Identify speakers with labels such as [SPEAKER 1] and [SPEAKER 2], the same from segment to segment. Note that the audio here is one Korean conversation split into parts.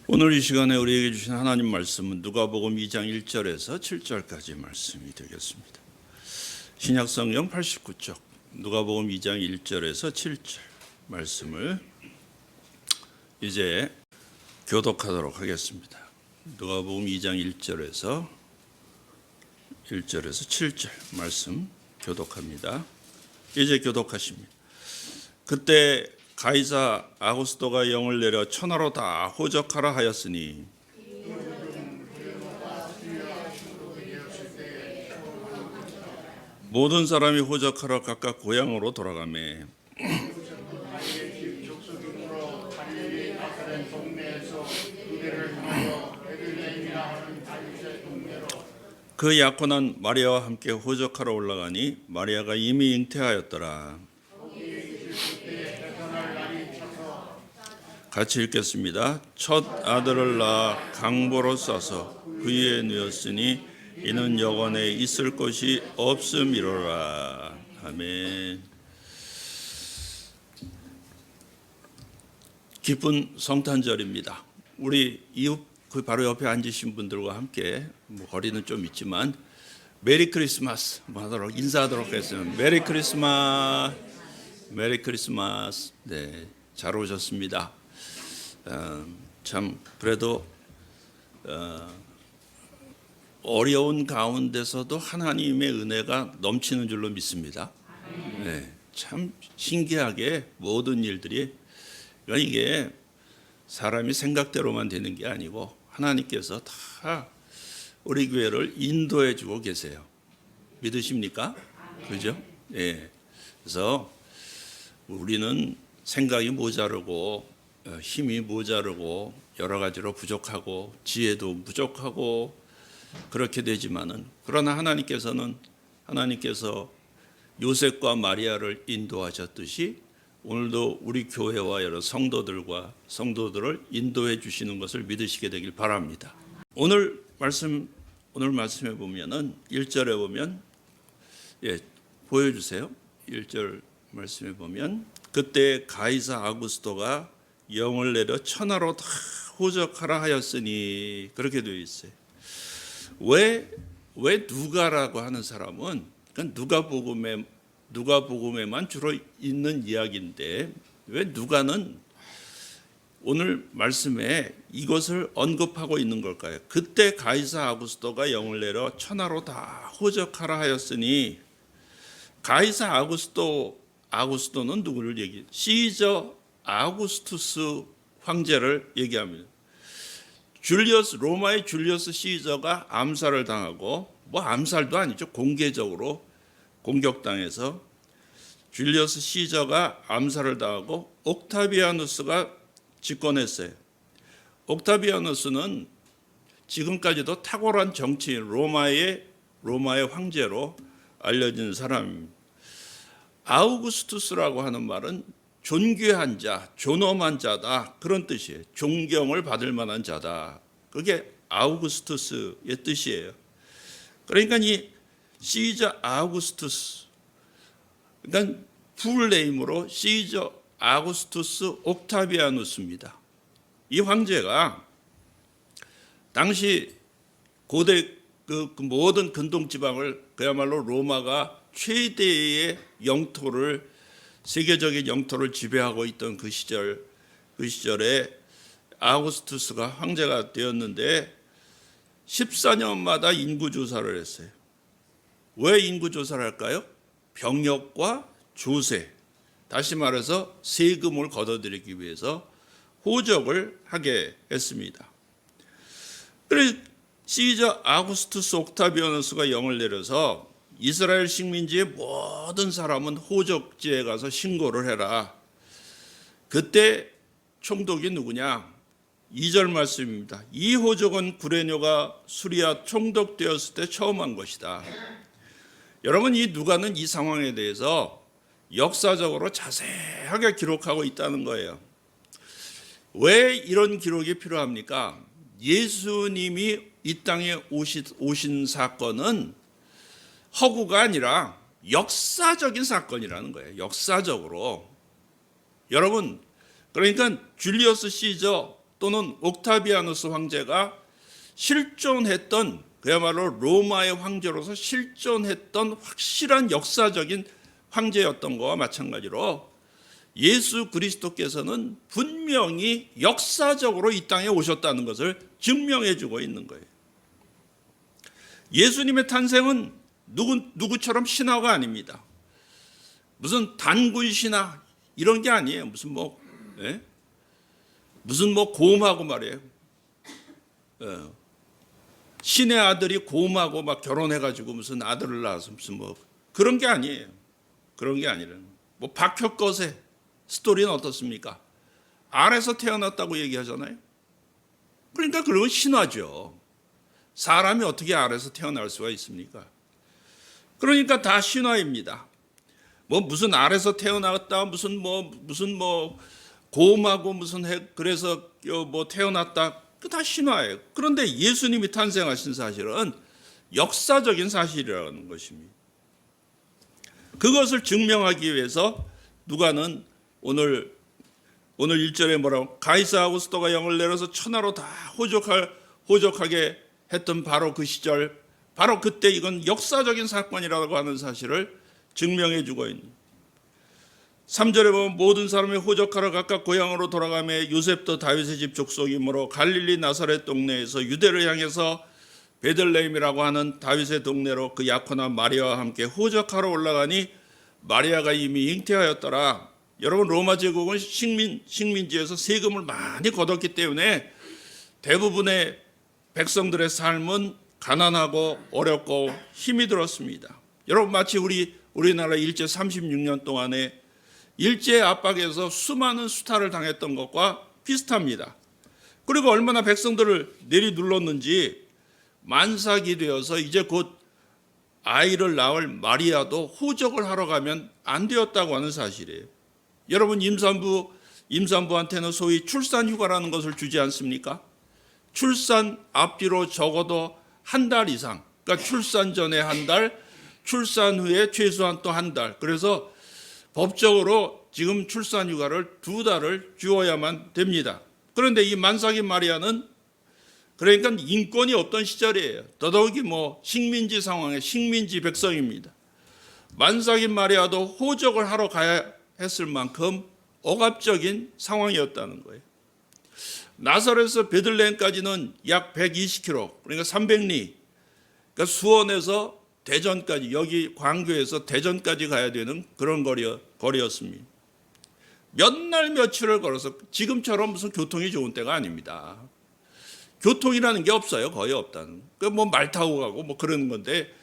[SPEAKER 1] 오늘 이 시간에 우리에게 주신 하나님 말씀은 누가복음 2장 1절에서 7절까지 말씀이 되겠습니다. 신약성경 89쪽 누가복음 2장 1절에서 7절 말씀을 이제 교독하도록 하겠습니다. 누가복음 2장 1절에서 7절 말씀 교독합니다. 이제 교독하십니다. 그때 가이사 아구스토가 영을 내려 천하로 다 호적하라 하였으니 모든 사람이 호적하러 각각 고향으로 돌아가매 그 약혼한 마리아와 함께 호적하러 올라가니 마리아가 이미 잉태하였더라. 같이 읽겠습니다. 첫 아들을 낳아 강보로 싸서 그위에 누였으니 이는 여관에 있을 곳이 없음이로라. 아멘. 기쁜 성탄절입니다. 우리 이웃 그 바로 옆에 앉으신 분들과 함께 거리는 좀 있지만 메리 크리스마스 하도록 인사하도록 하겠습니다. 메리 크리스마스, 메리 크리스마스. 네, 잘 오셨습니다. 참 그래도 어려운 가운데서도 하나님의 은혜가 넘치는 줄로 믿습니다. 네, 참 신기하게 모든 일들이 그러니까 이게 사람이 생각대로만 되는 게 아니고 하나님께서 다 우리 교회를 인도해 주고 계세요. 믿으십니까? 그죠? 예. 그래서 우리는 생각이 모자르고 힘이 모자르고 여러 가지로 부족하고 지혜도 부족하고 그렇게 되지만은 그러나 하나님께서 요셉과 마리아를 인도하셨듯이 오늘도 우리 교회와 여러 성도들을 인도해 주시는 것을 믿으시게 되길 바랍니다. 오늘 말씀에 보면은 1절에 보면 보여주세요. 1절 말씀에 보면 그때 가이사 아구스토가 영을 내려 천하로 다 호적하라 하였으니 그렇게 되어 있어요. 왜 누가라고 하는 사람은 누가복음에만 주로 있는 이야기인데 왜 누가는 오늘 말씀에 이것을 언급하고 있는 걸까요? 그때 가이사 아구스토가 영을 내려 천하로 다 호적하라 하였으니 가이사 아구스토는 누구를 얘기해요? 시저 아구스투스 황제를 얘기합니다. 로마의 줄리어스 시저가 암살을 당하고 암살도 아니죠. 공개적으로 공격당해서 줄리어스 시저가 암살을 당하고 옥타비아누스가 집권했어요. 옥타비아누스는 지금까지도 탁월한 정치인 로마의 황제로 알려진 사람입니다. 아우구스투스라고 하는 말은 존귀한 자, 존엄한 자다 그런 뜻이에요. 존경을 받을 만한 자다. 그게 아우구스투스의 뜻이에요. 그러니까 이 시저 아우구스투스 그러니까 풀네임으로 시저 아구스투스 옥타비아누스입니다. 이 황제가 당시 고대 그 모든 근동 지방을 그야말로 로마가 최대의 세계적인 영토를 지배하고 있던 그 시절에 아우구스투스가 황제가 되었는데 14년마다 인구 조사를 했어요. 왜 인구 조사를 할까요? 병역과 조세, 다시 말해서 세금을 걷어들이기 위해서 호적을 하게 했습니다. 그래서 시저 아구스투스 옥타비아누스가 영을 내려서 이스라엘 식민지의 모든 사람은 호적지에 가서 신고를 해라. 그때 총독이 누구냐? 2절 말씀입니다. 이 호적은 구레뇨가 수리아 총독되었을 때 처음 한 것이다. 여러분 이 누가는 이 상황에 대해서 역사적으로 자세하게 기록하고 있다는 거예요. 왜 이런 기록이 필요합니까? 예수님이 이 땅에 오신 사건은 허구가 아니라 역사적인 사건이라는 거예요. 역사적으로. 여러분 그러니까 줄리어스 시저 또는 옥타비아누스 황제가 실존했던, 그야말로 로마의 황제로서 실존했던 확실한 역사적인 황제였던 것과 마찬가지로 예수 그리스도께서는 분명히 역사적으로 이 땅에 오셨다는 것을 증명해 주고 있는 거예요. 예수님의 탄생은 누구처럼 신화가 아닙니다. 무슨 단군 신화 이런 게 아니에요. 무슨 곰하고 말이에요. 신의 아들이 곰하고 막 결혼해가지고 무슨 아들을 낳아서 무슨 그런 게 아니에요. 그런 게 아니라 박혁거세 스토리는 어떻습니까? 알에서 태어났다고 얘기하잖아요. 그러니까 그런 신화죠. 사람이 어떻게 알에서 태어날 수가 있습니까? 그러니까 다 신화입니다. 무슨 알에서 태어났다, 무슨 곰하고 그래서 태어났다, 그 다 신화예요. 그런데 예수님이 탄생하신 사실은 역사적인 사실이라는 것입니다. 그것을 증명하기 위해서 누가는 오늘 1절에 뭐라고, 가이사 아구스토가 영을 내려서 천하로 다 호족하게 했던 바로 그 시절, 바로 그때 이건 역사적인 사건이라고 하는 사실을 증명해 주고 있는. 3절에 보면 모든 사람이 호적하러 각각 고향으로 돌아가며 요셉도 다윗의 집 족속이므로 갈릴리 나사렛 동네에서 유대를 향해서 베들레헴이라고 하는 다윗의 동네로 그 약혼한 마리아와 함께 호적하러 올라가니 마리아가 이미 잉태하였더라. 여러분, 로마 제국은 식민지에서 세금을 많이 걷었기 때문에 대부분의 백성들의 삶은 가난하고 어렵고 힘이 들었습니다. 여러분, 마치 우리나라 일제 36년 동안에 일제 압박에서 수많은 수탈을 당했던 것과 비슷합니다. 그리고 얼마나 백성들을 내리눌렀는지 만삭이 되어서 이제 곧 아이를 낳을 마리아도 호적을 하러 가면 안 되었다고 하는 사실이에요. 여러분, 임산부한테는 소위 출산 휴가라는 것을 주지 않습니까? 출산 앞뒤로 적어도 한 달 이상, 그러니까 출산 전에 한 달, 출산 후에 최소한 또 한 달. 그래서 법적으로 지금 출산 휴가를 2달을 주어야만 됩니다. 그런데 이 만삭인 마리아는 그러니까 인권이 없던 시절이에요. 더더욱이 식민지 상황에 식민지 백성입니다. 만삭인 마리아도 호적을 하러 가야 했을 만큼 억압적인 상황이었다는 거예요. 나사렛에서 베들레헴까지는 약 120km, 그러니까 300리, 그러니까 수원에서 대전까지, 여기 광교에서 대전까지 가야 되는 그런 거리였습니다. 몇 날 며칠을 걸어서, 지금처럼 무슨 교통이 좋은 때가 아닙니다. 교통이라는 게 없어요. 거의 없다는. 말 타고 가고 그러는 건데,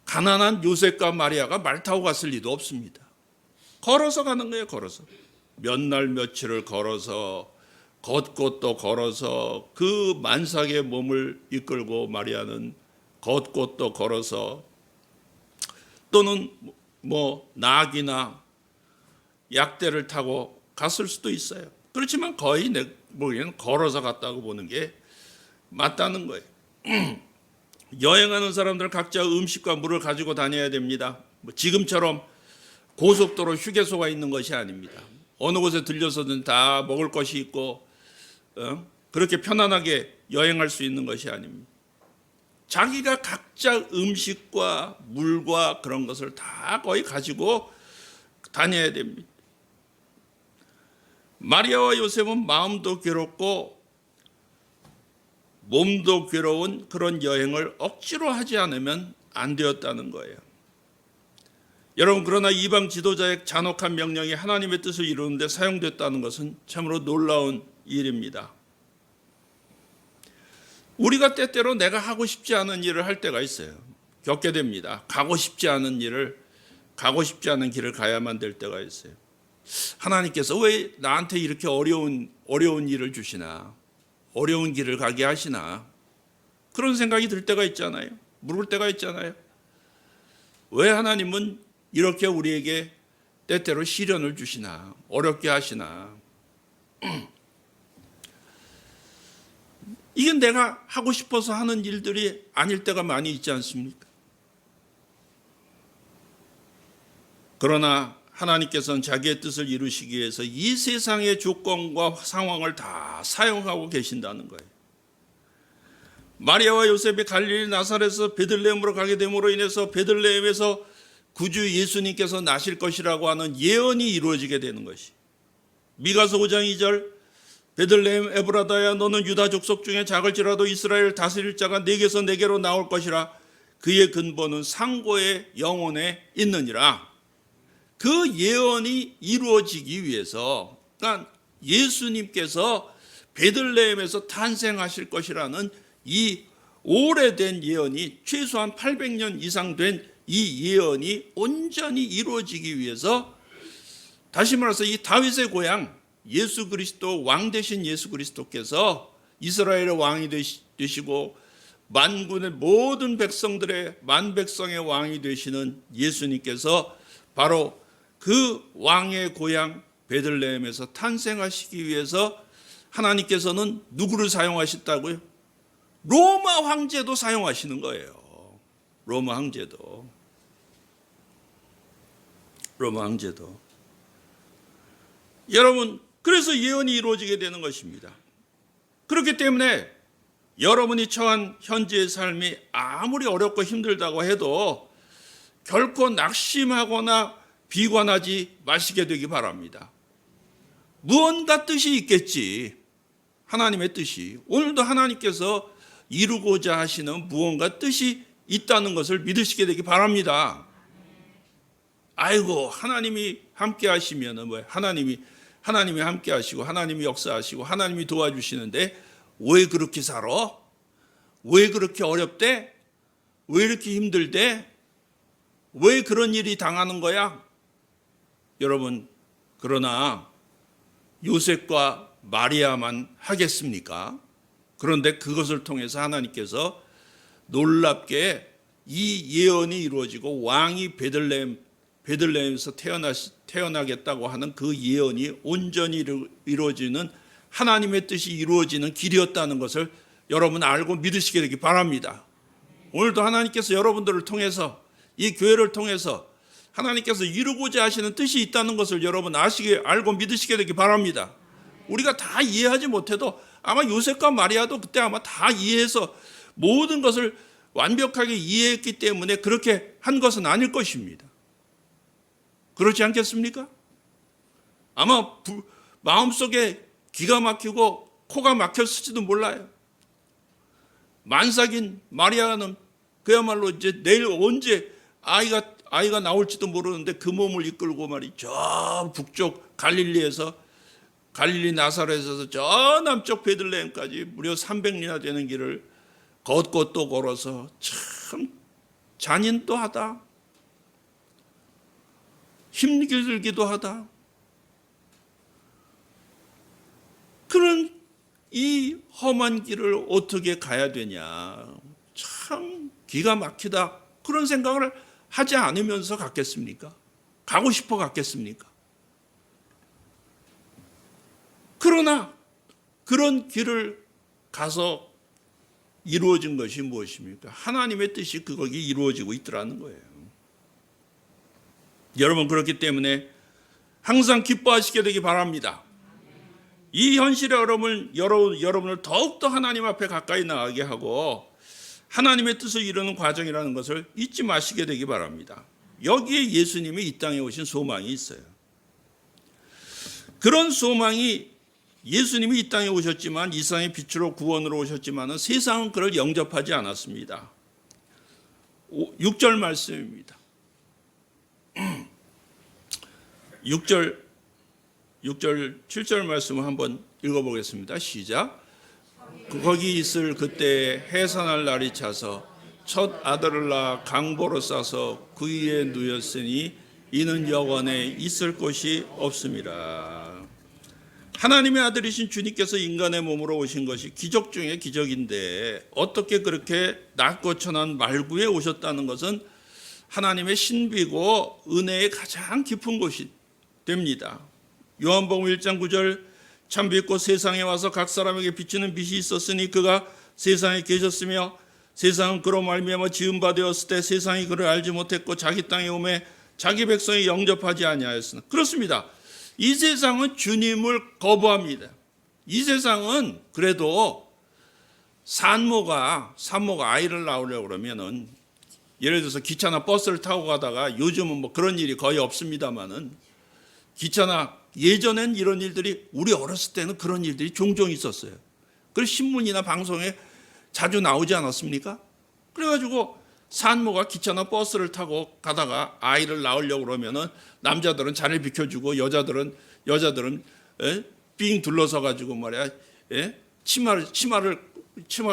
[SPEAKER 1] 가난한 요셉과 마리아가 말 타고 갔을 리도 없습니다. 걸어서 가는 거예요. 걸어서 몇 날 며칠을 걸어서, 걷고 또 걸어서, 그 만삭의 몸을 이끌고 마리아는 걷고 또 걸어서, 또는 낙이나 약대를 타고 갔을 수도 있어요. 그렇지만 거의 내 보기에는 걸어서 갔다고 보는 게 맞다는 거예요. 여행하는 사람들은 각자 음식과 물을 가지고 다녀야 됩니다. 지금처럼 고속도로 휴게소가 있는 것이 아닙니다. 어느 곳에 들려서든 다 먹을 것이 있고 그렇게 편안하게 여행할 수 있는 것이 아닙니다. 자기가 각자 음식과 물과 그런 것을 다 거의 가지고 다녀야 됩니다. 마리아와 요셉은 마음도 괴롭고 몸도 괴로운 그런 여행을 억지로 하지 않으면 안 되었다는 거예요. 여러분, 그러나 이방 지도자의 잔혹한 명령이 하나님의 뜻을 이루는 데 사용됐다는 것은 참으로 놀라운 일입니다. 우리가 때때로 내가 하고 싶지 않은 일을 할 때가 있어요. 겪게 됩니다. 가고 싶지 않은 길을 가야만 될 때가 있어요. 하나님께서 왜 나한테 이렇게 어려운 일을 주시나, 어려운 길을 가게 하시나, 그런 생각이 들 때가 있잖아요. 물을 때가 있잖아요. 왜 하나님은 이렇게 우리에게 때때로 시련을 주시나, 어렵게 하시나. 이게 내가 하고 싶어서 하는 일들이 아닐 때가 많이 있지 않습니까? 그러나 하나님께서는 자기의 뜻을 이루시기 위해서 이 세상의 조건과 상황을 다 다 사용하고 계신다는 거예요. 마리아와 요셉이 갈릴리 나사렛에서 베들레헴으로 가게 됨으로 인해서 베들레헴에서 구주 예수님께서 나실 것이라고 하는 예언이 이루어지게 되는 것이. 미가서 5장 2절 베들레헴 에브라다야 너는 유다 족속 중에 작을지라도 이스라엘 다스릴 자가 네게서 네게로 나올 것이라 그의 근본은 상고의 영혼에 있느니라. 그 예언이 이루어지기 위해서, 그러니까 예수님께서 베들레헴에서 탄생하실 것이라는 이 오래된 예언이, 최소한 800년 이상 된 이 예언이 온전히 이루어지기 위해서, 다시 말해서 이 다윗의 고향 예수 그리스도, 왕 되신 예수 그리스도께서 이스라엘의 왕이 되시고 만군의 모든 백성들의 만백성의 왕이 되시는 예수님께서 바로 그 왕의 고향 베들레헴에서 탄생하시기 위해서 하나님께서는 누구를 사용하셨다고요? 로마 황제도 사용하시는 거예요. 로마 황제도. 여러분, 그래서 예언이 이루어지게 되는 것입니다. 그렇기 때문에 여러분이 처한 현재의 삶이 아무리 어렵고 힘들다고 해도 결코 낙심하거나 비관하지 마시게 되기 바랍니다. 무언가 뜻이 있겠지. 하나님의 뜻이. 오늘도 하나님께서 이루고자 하시는 무언가 뜻이 있다는 것을 믿으시게 되기 바랍니다. 아이고, 하나님이 함께 하시면은 뭐예요? 하나님이 함께 하시고 하나님이 역사하시고 하나님이 도와주시는데 왜 그렇게 살아? 왜 그렇게 어렵대? 왜 이렇게 힘들대? 왜 그런 일이 당하는 거야? 여러분, 그러나 요셉과 마리아만 하겠습니까? 그런데 그것을 통해서 하나님께서 놀랍게 이 예언이 이루어지고 왕이 베들레헴에서 태어나겠다고 하는 그 예언이 온전히 이루어지는, 하나님의 뜻이 이루어지는 길이었다는 것을 여러분 알고 믿으시게 되기 바랍니다. 오늘도 하나님께서 여러분들을 통해서, 이 교회를 통해서 하나님께서 이루고자 하시는 뜻이 있다는 것을 여러분 알고 믿으시게 되기 바랍니다. 우리가 다 이해하지 못해도 아마 요셉과 마리아도 그때 아마 다 이해해서 모든 것을 완벽하게 이해했기 때문에 그렇게 한 것은 아닐 것입니다. 그렇지 않겠습니까? 아마 마음속에 기가 막히고 코가 막혔을지도 몰라요. 만삭인 마리아는 그야말로 이제 내일 언제 아이가 나올지도 모르는데 그 몸을 이끌고 저 북쪽 갈릴리 나사렛에서 저 남쪽 베들레헴까지 무려 300리나 되는 길을 걷고 또 걸어서 참 잔인도 하다, 힘들기도 하다, 그런 이 험한 길을 어떻게 가야 되냐, 참 기가 막히다, 그런 생각을 하지 않으면서 갔겠습니까? 가고 싶어 갔겠습니까? 그러나 그런 길을 가서 이루어진 것이 무엇입니까? 하나님의 뜻이 거기 이루어지고 있더라는 거예요. 여러분, 그렇기 때문에 항상 기뻐하시게 되기 바랍니다. 이 현실의 여러분을 더욱더 하나님 앞에 가까이 나가게 하고 하나님의 뜻을 이루는 과정이라는 것을 잊지 마시게 되기 바랍니다. 여기에 예수님이 이 땅에 오신 소망이 있어요. 그런 소망이, 예수님이 이 땅에 오셨지만, 이 세상의 빛으로 구원으로 오셨지만 세상은 그를 영접하지 않았습니다. 6절 말씀입니다. 6절, 7절 말씀을 한번 읽어보겠습니다. 시작. 거기 있을 그때 해산할 날이 차서 첫 아들을 낳아 강보로 싸서 그 위에 누였으니 이는 영원에 있을 곳이 없음이라. 하나님의 아들이신 주님께서 인간의 몸으로 오신 것이 기적 중에 기적인데 어떻게 그렇게 낮고 천한 말구에 오셨다는 것은 하나님의 신비고 은혜의 가장 깊은 곳이 됩니다. 요한복음 1장 9절 참 빛고 세상에 와서 각 사람에게 비치는 빛이 있었으니 그가 세상에 계셨으며 세상은 그로 말미암아 지은 바 되었을 때 세상이 그를 알지 못했고 자기 땅에 오매 자기 백성이 영접하지 아니하였으나. 그렇습니다. 이 세상은 주님을 거부합니다. 이 세상은 그래도 산모가 아이를 낳으려고 그러면은 예를 들어서 기차나 버스를 타고 가다가 요즘은 뭐 그런 일이 거의 없습니다만은 기차나 예전엔 이런 일들이 우리 어렸을 때는 그런 일들이 종종 있었어요. 그래서 신문이나 방송에 자주 나오지 않았습니까? 그래가지고 산모가 기차나 버스를 타고 가다가 아이를 낳으려고 그러면은 남자들은 자리를 비켜주고 여자들은 삥 둘러서 가지고 말이야,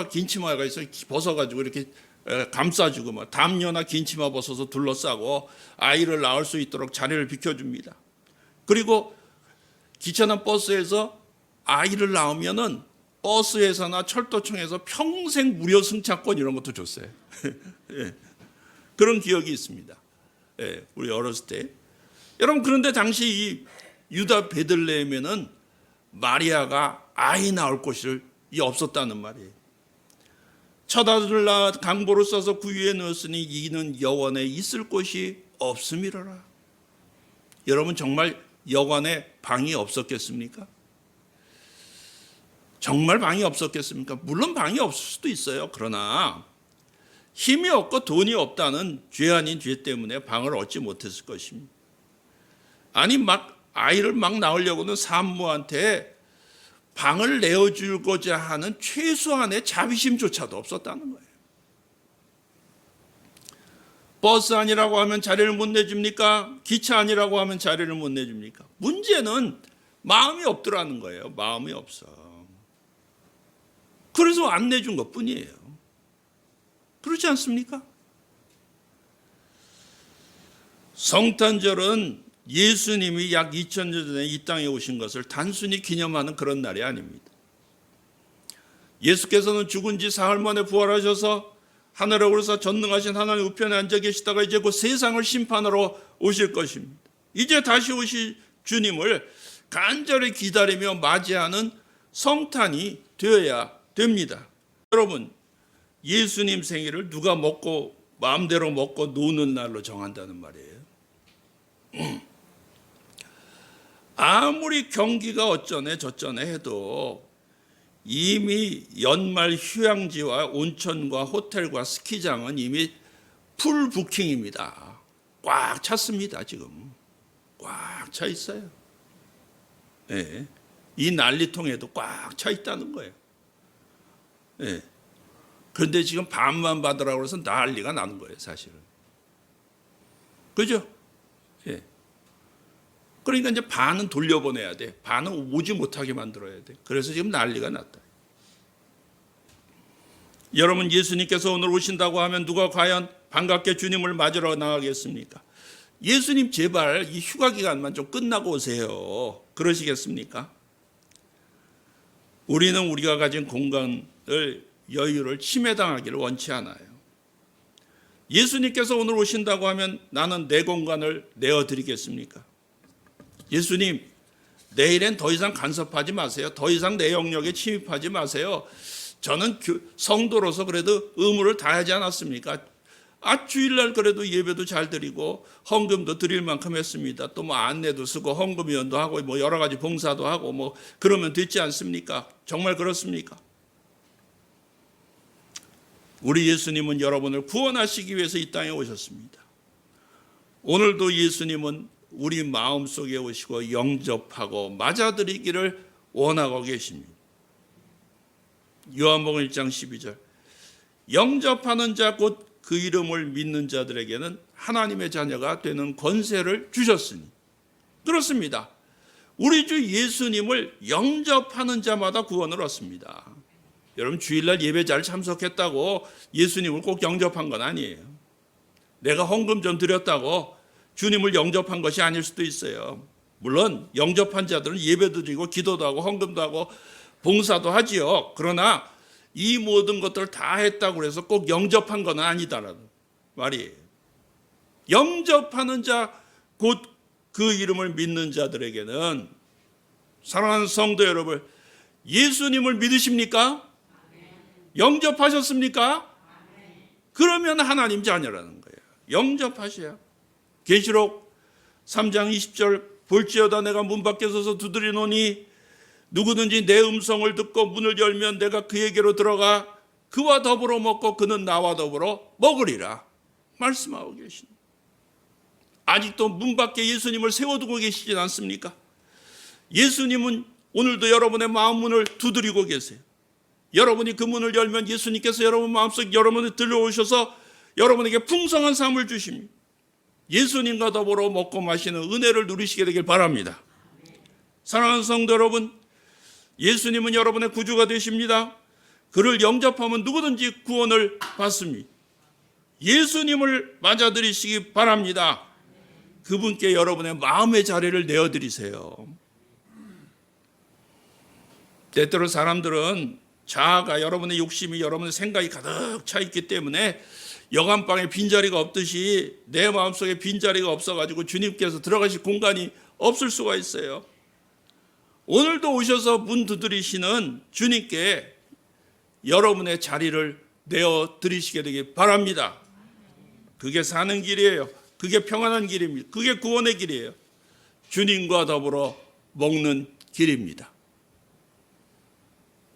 [SPEAKER 1] 긴 치마가 있어 벗어가지고 이렇게 감싸주고 막 담요나 긴 치마 벗어서 둘러싸고 아이를 낳을 수 있도록 자리를 비켜줍니다. 그리고 기차나 버스에서 아이를 낳으면은 버스에서나 철도청에서 평생 무료 승차권 이런 것도 줬어요. 예, 그런 기억이 있습니다. 예, 우리 어렸을 때. 여러분 그런데 당시 이 유다 베들레헴에는 마리아가 아이 낳을 곳이 없었다는 말이에요. 첫 아들을 낳아 강보를 써서 구유에 넣었으니 이는 여원에 있을 곳이 없음이로라. 여러분 정말 여관에 방이 없었겠습니까? 정말 방이 없었겠습니까? 물론 방이 없을 수도 있어요. 그러나 힘이 없고 돈이 없다는 죄 아닌 죄 때문에 방을 얻지 못했을 것입니다. 아니 아이를 낳으려고는 산모한테 방을 내어주고자 하는 최소한의 자비심조차도 없었다는 거예요. 버스 아니라고 하면 자리를 못 내줍니까? 기차 아니라고 하면 자리를 못 내줍니까? 문제는 마음이 없더라는 거예요. 마음이 없어. 그래서 안 내준 것뿐이에요. 그렇지 않습니까? 성탄절은 예수님이 약 2000년 전에 이 땅에 오신 것을 단순히 기념하는 그런 날이 아닙니다. 예수께서는 죽은 지 사흘 만에 부활하셔서 하늘에 오르사 전능하신 하나님 우편에 앉아 계시다가 이제 곧 세상을 심판하러 오실 것입니다. 이제 다시 오실 주님을 간절히 기다리며 맞이하는 성탄이 되어야 됩니다. 여러분, 예수님 생일을 누가 마음대로 먹고 노는 날로 정한다는 말이에요. 아무리 경기가 어쩌네 저쩌네 해도 이미 연말 휴양지와 온천과 호텔과 스키장은 이미 풀 부킹입니다. 꽉 찼습니다. 지금 꽉 차 있어요. 네. 이 난리통에도 꽉 차 있다는 거예요. 네. 그런데 지금 반만 받으라고 해서 난리가 나는 거예요. 사실은. 그죠? 예. 그러니까 이제 반은 돌려보내야 돼. 반은 오지 못하게 만들어야 돼. 그래서 지금 난리가 났다. 여러분 예수님께서 오늘 오신다고 하면 누가 과연 반갑게 주님을 맞으러 나가겠습니까? 예수님 제발 이 휴가 기간만 좀 끝나고 오세요. 그러시겠습니까? 우리는 우리가 가진 공간을 여유를 침해당하기를 원치 않아요. 예수님께서 오늘 오신다고 하면 나는 내 공간을 내어드리겠습니까? 예수님, 내일엔 더 이상 간섭하지 마세요. 더 이상 내 영역에 침입하지 마세요. 저는 성도로서 그래도 의무를 다하지 않았습니까? 주일날 그래도 예배도 잘 드리고 헌금도 드릴 만큼 했습니다. 또 뭐 안내도 쓰고 헌금위원도 하고 뭐 여러 가지 봉사도 하고 뭐 그러면 됐지 않습니까? 정말 그렇습니까? 우리 예수님은 여러분을 구원하시기 위해서 이 땅에 오셨습니다. 오늘도 예수님은 우리 마음속에 오시고 영접하고 맞아들이기를 원하고 계십니다. 요한복음 1장 12절 영접하는 자 곧 그 이름을 믿는 자들에게는 하나님의 자녀가 되는 권세를 주셨으니 그렇습니다. 우리 주 예수님을 영접하는 자마다 구원을 얻습니다. 여러분 주일날 예배 잘 참석했다고 예수님을 꼭 영접한 건 아니에요. 내가 헌금 좀 드렸다고 주님을 영접한 것이 아닐 수도 있어요. 물론 영접한 자들은 예배도 드리고 기도도 하고 헌금도 하고 봉사도 하지요. 그러나 이 모든 것들을 다 했다고 해서 꼭 영접한 건 아니다라는 말이에요. 영접하는 자 곧 그 이름을 믿는 자들에게는 사랑하는 성도 여러분 예수님을 믿으십니까? 영접하셨습니까? 그러면 하나님 자녀라는 거예요. 영접하셔야. 계시록 3장 20절 볼지어다 내가 문 밖에 서서 두드리노니 누구든지 내 음성을 듣고 문을 열면 내가 그에게로 들어가 그와 더불어 먹고 그는 나와 더불어 먹으리라 말씀하고 계십니다. 아직도 문 밖에 예수님을 세워두고 계시진 않습니까? 예수님은 오늘도 여러분의 마음 문을 두드리고 계세요. 여러분이 그 문을 열면 예수님께서 여러분 마음속 여러분에 들려오셔서 여러분에게 풍성한 삶을 주십니다. 예수님과 더불어 먹고 마시는 은혜를 누리시게 되길 바랍니다. 사랑하는 성도 여러분, 예수님은 여러분의 구주가 되십니다. 그를 영접하면 누구든지 구원을 받습니다. 예수님을 맞아들이시기 바랍니다. 그분께 여러분의 마음의 자리를 내어드리세요. 때때로 사람들은 자아가 여러분의 욕심이 여러분의 생각이 가득 차 있기 때문에 여간방에 빈자리가 없듯이 내 마음속에 빈자리가 없어가지고 주님께서 들어가실 공간이 없을 수가 있어요. 오늘도 오셔서 문 두드리시는 주님께 여러분의 자리를 내어드리시게 되길 바랍니다. 그게 사는 길이에요. 그게 평안한 길입니다. 그게 구원의 길이에요. 주님과 더불어 먹는 길입니다.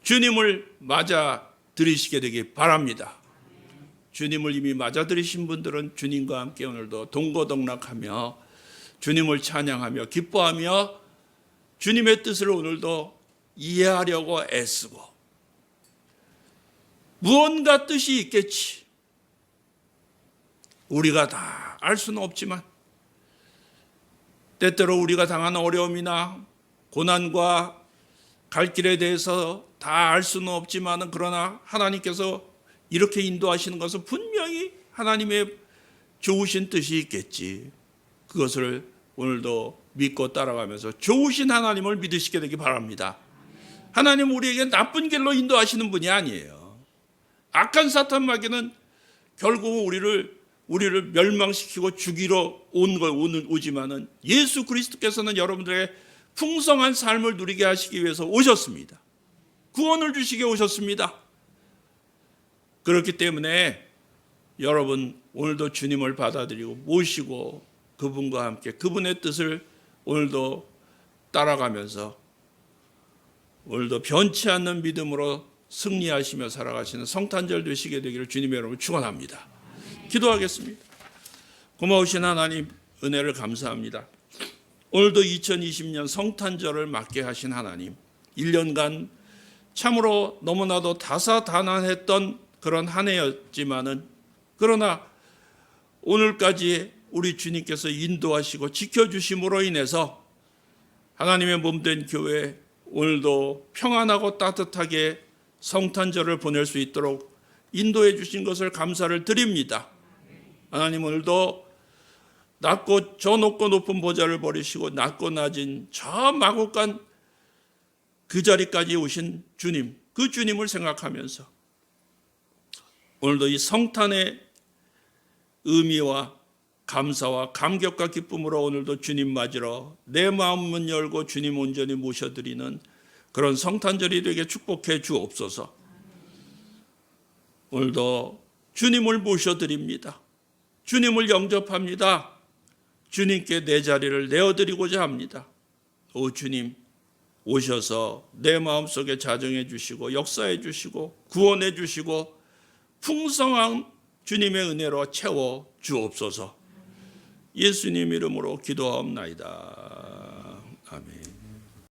[SPEAKER 1] 주님을 맞아 들이시게 되길 바랍니다. 주님을 이미 맞아 들이신 분들은 주님과 함께 오늘도 동고동락하며 주님을 찬양하며 기뻐하며 주님의 뜻을 오늘도 이해하려고 애쓰고 무언가 뜻이 있겠지. 우리가 다 알 수는 없지만 때때로 우리가 당하는 어려움이나 고난과 갈 길에 대해서 다 알 수는 없지만 그러나 하나님께서 이렇게 인도하시는 것은 분명히 하나님의 좋으신 뜻이 있겠지. 그것을 오늘도 믿고 따라가면서 좋으신 하나님을 믿으시게 되기 바랍니다. 하나님은 우리에게 나쁜 길로 인도하시는 분이 아니에요. 악한 사탄 마귀는 결국 우리를 멸망시키고 죽이러 오지만은 예수 그리스도께서는 여러분들의 풍성한 삶을 누리게 하시기 위해서 오셨습니다. 구원을 주시게 오셨습니다. 그렇기 때문에 여러분 오늘도 주님을 받아들이고 모시고 그분과 함께 그분의 뜻을 오늘도 따라가면서 오늘도 변치 않는 믿음으로 승리하시며 살아가시는 성탄절 되시게 되기를 주님의 이름으로 축원합니다. 기도하겠습니다. 고마우신 하나님 은혜를 감사합니다. 오늘도 2020년 성탄절을 맞게 하신 하나님, 1년간 참으로 너무나도 다사다난했던 그런 한 해였지만은 그러나 오늘까지 우리 주님께서 인도하시고 지켜주심으로 인해서 하나님의 몸된 교회 오늘도 평안하고 따뜻하게 성탄절을 보낼 수 있도록 인도해 주신 것을 감사를 드립니다. 하나님 오늘도 낮고 저 높고 높은 보좌를 버리시고 낮고 낮은 저 마국간 그 자리까지 오신 주님, 그 주님을 생각하면서 오늘도 이 성탄의 의미와 감사와 감격과 기쁨으로 오늘도 주님 맞으러 내 마음문 열고 주님 온전히 모셔드리는 그런 성탄절이 되게 축복해 주옵소서. 오늘도 주님을 모셔드립니다. 주님을 영접합니다. 주님께 내 자리를 내어드리고자 합니다. 오 주님 오셔서 내 마음속에 자정해 주시고 역사해 주시고 구원해 주시고 풍성한 주님의 은혜로 채워 주옵소서. 예수님 이름으로 기도하옵나이다. 아멘.